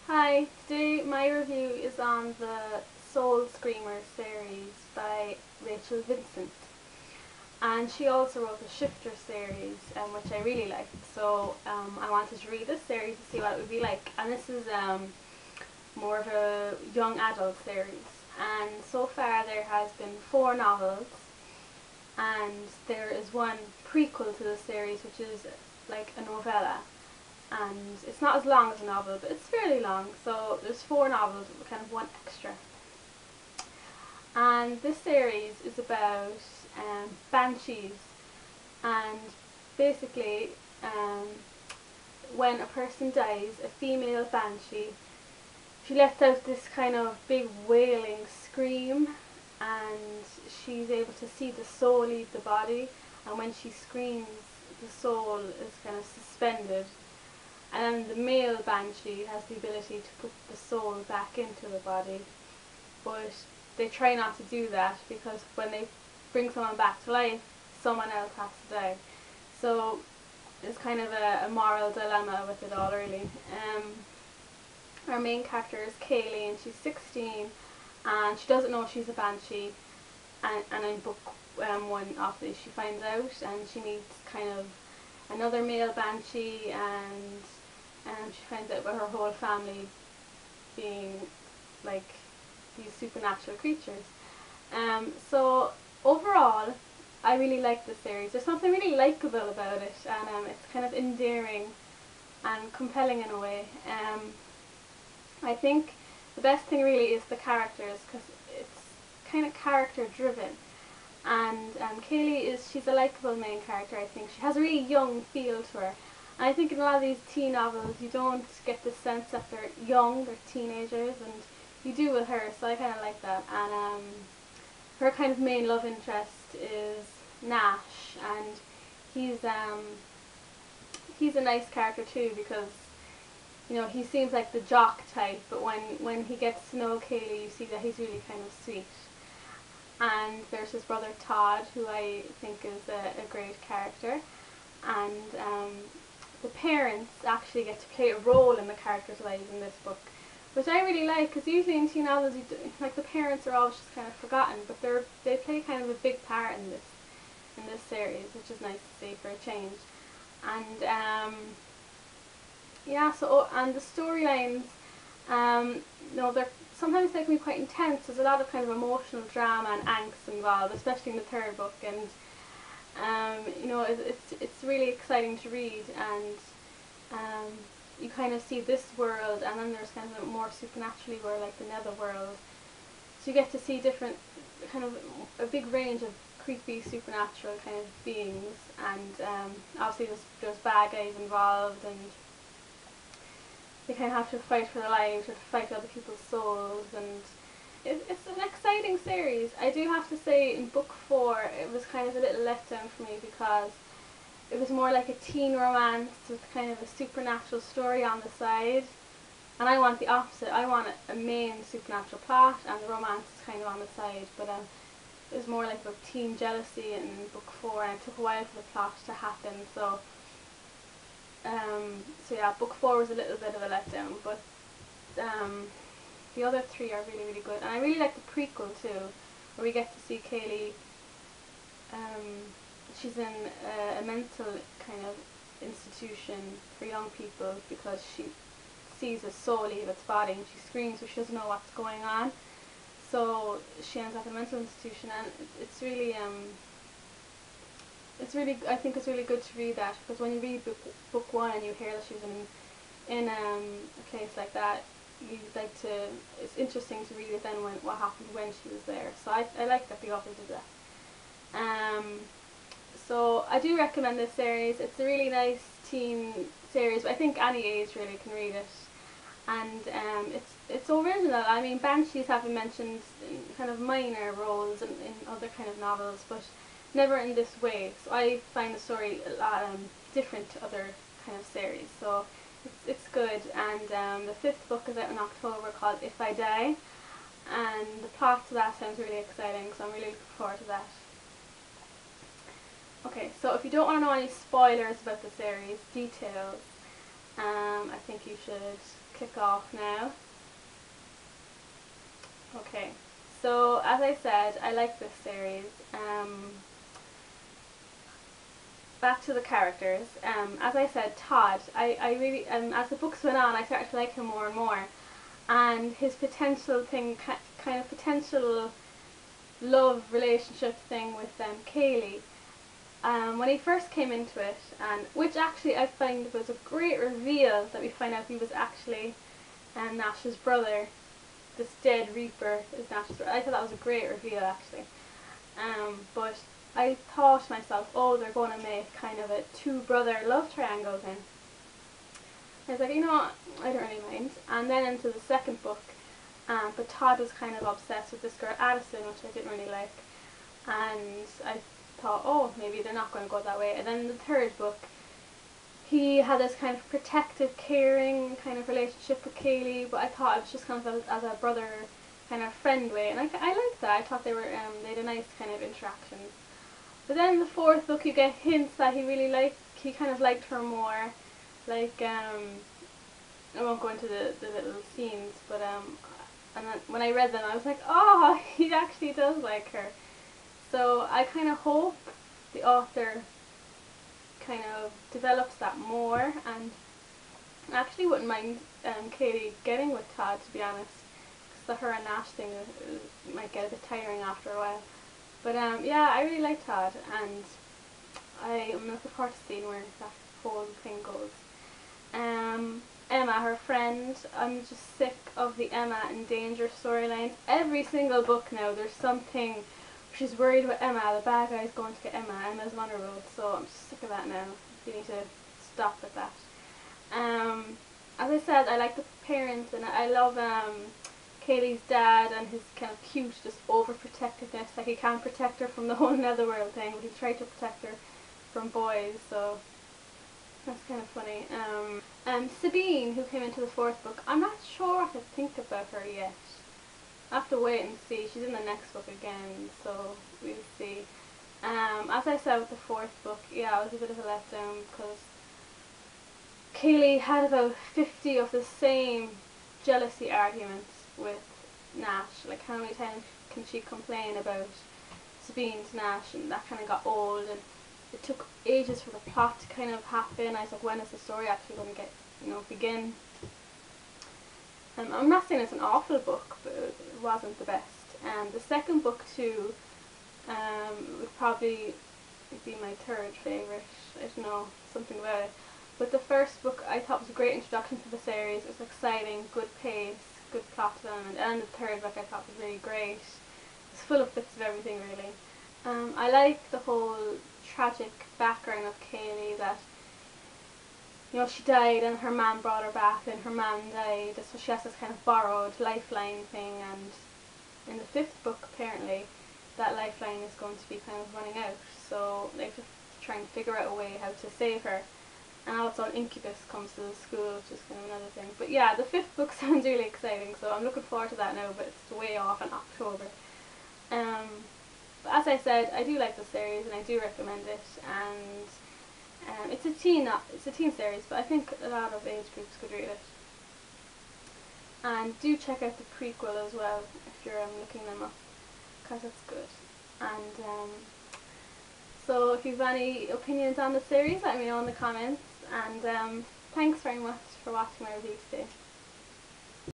Hi, today my review is on the Soul Screamer series by Rachel Vincent. And she also wrote the Shifter series, which I really liked. So I wanted to read this series to see what it would be like. And this is more of a young adult series. And so far there has been 4 novels, and there is one prequel to the series, which is like a novella, and it's not as long as a novel, but it's fairly long. So there's 4 novels with kind of one extra. And this series is about banshees, and basically when a person dies, a female banshee, she lets out this kind of big wailing scream, and she's able to see the soul leave the body, and when she screams the soul is kind of suspended. And the male banshee has the ability to put the soul back into the body, but they try not to do that because when they bring someone back to life, someone else has to die. So it's kind of a moral dilemma with it all, really. Our main character is Kaylee, and she's 16, and she doesn't know she's a banshee. And in book 1, obviously, she finds out, and she meets kind of another male banshee, and she finds out about her whole family being like these supernatural creatures. So overall, I really like the series. There's something really likeable about it, and it's kind of endearing and compelling in a way. I think the best thing really is the characters, because it's kind of character driven. And she's a likeable main character. I think she has a really young feel to her. And I think in a lot of these teen novels you don't get the sense that they're young, they're teenagers, and you do with her, so I kind of like that. And her kind of main love interest is Nash, and he's a nice character too, because he seems like the jock type, but when he gets to know Kaylee, you see that he's really kind of sweet. And there's his brother Todd, who I think is a great character, and the parents actually get to play a role in the characters' lives in this book, which I really like, because usually in teen novels, like, the parents are always just kind of forgotten, but they play kind of a big part in this series, which is nice to see for a change. And yeah, and the storylines, they're sometimes they can be quite intense. There's a lot of kind of emotional drama and angst involved, especially in the 3rd book, and it's really exciting to read, and you kind of see this world, and then there's kind of a more supernaturally world, like the nether world. So you get to see different, kind of a big range of creepy supernatural kind of beings, and obviously there's bad guys involved, and they kind of have to fight for their lives, or to fight for other people's souls, and it's an exciting series. I do have to say, in book 4, it was kind of a little letdown for me, because it was more like a teen romance with kind of a supernatural story on the side, and I want the opposite. I want a main supernatural plot, and the romance is kind of on the side, but it was more like about teen jealousy in book 4, and it took a while for the plot to happen, so yeah, book 4 was a little bit of a letdown, but the other 3 are really, really good. And I really like the prequel too, where we get to see Kaylee. She's in a mental kind of institution for young people, because she sees a soul leave its body, and she screams, but she doesn't know what's going on. So she ends up in a mental institution, and it's really I think it's really good to read that, because when you read book 1 and you hear that she was in a place like that, it's interesting to read it then, what happened when she was there. So I like that the author did that. So I do recommend this series. It's a really nice teen series, but I think any age really can read it. And it's original. I mean, banshees have been mentioned in kind of minor roles in other kind of novels, but never in this way. So I find the story a lot different to other kind of series. So it's good. And the 5th book is out in October, called If I Die, and the plot to that sounds really exciting, so I'm really looking forward to that. Okay, so if you don't want to know any spoilers about the series, details, I think you should click off now. Okay, so as I said, I like this series. Back to the characters. As I said, Todd, I really, as the books went on, I started to like him more and more. And his potential thing, kind of potential love relationship thing with Kaylee. When he first came into it, and which actually I find was a great reveal that we find out he was actually Nash's brother. This dead Reaper is Nash's brother. I thought that was a great reveal actually. But I thought to myself, oh, they're going to make kind of a two-brother love triangle thing. I was like, you know what, I don't really mind. And then into the second book, but Todd was kind of obsessed with this girl Addison, which I didn't really like. And I thought, oh, maybe they're not going to go that way. And then in the third book, he had this kind of protective, caring kind of relationship with Kaylee, but I thought it was just kind of as a brother kind of friend way, and I liked that. I thought they had a nice kind of interaction. But then in the fourth book, you get hints that he kind of liked her more. Like, I won't go into the little scenes, but and then when I read them, I was like, oh, he actually does like her. So I kind of hope the author kind of develops that more, and I actually wouldn't mind Kaylee getting with Todd, to be honest, because the her and Nash thing might get a bit tiring after a while. But yeah, I really like Todd, and I am looking forward to seeing where that whole thing goes. Emma, her friend, I'm just sick of the Emma and Danger storylines. Every single book now, there's something. She's worried about Emma, the bad guy's going to get Emma, Emma's vulnerable, so I'm just sick of that now. You need to stop with that. As I said, I like the parents, and I love Kaylee's dad and his kind of cute, just overprotectiveness. Like, he can't protect her from the whole netherworld thing, but he tried to protect her from boys, so that's kind of funny. Sabine, who came into the fourth book, I'm not sure what to think about her yet. I have to wait and see. She's in the next book again, so we'll see. As I said with the fourth book, yeah, it was a bit of a letdown because Kaylee had about 50 of the same jealousy arguments with Nash. Like, how many times can she complain about Sabine to Nash, and that kind of got old, and it took ages for the plot to kind of happen. I was like, when is the story actually going to get, begin? I'm not saying it's an awful book, but it wasn't the best. The second book too would probably be my third favourite. I don't know, something about it. But the first book I thought was a great introduction to the series. It was exciting, good pace, good plot development, and the third book I thought was really great. It's full of bits of everything really. I like the whole tragic background of Kaylee, that she died and her mum brought her back, and her mum died, so she has this kind of borrowed lifeline thing, and in the fifth book apparently that lifeline is going to be kind of running out, so they have to try and figure out a way how to save her. And also an incubus comes to the school, which is kind of another thing. But yeah, the fifth book sounds really exciting, so I'm looking forward to that now, but it's way off in October. But as I said, I do like the series and I do recommend it, and it's a teen series, but I think a lot of age groups could read it. And do check out the prequel as well if you're looking them up, because it's good. And so if you have any opinions on the series, let me know in the comments. And thanks very much for watching my review today.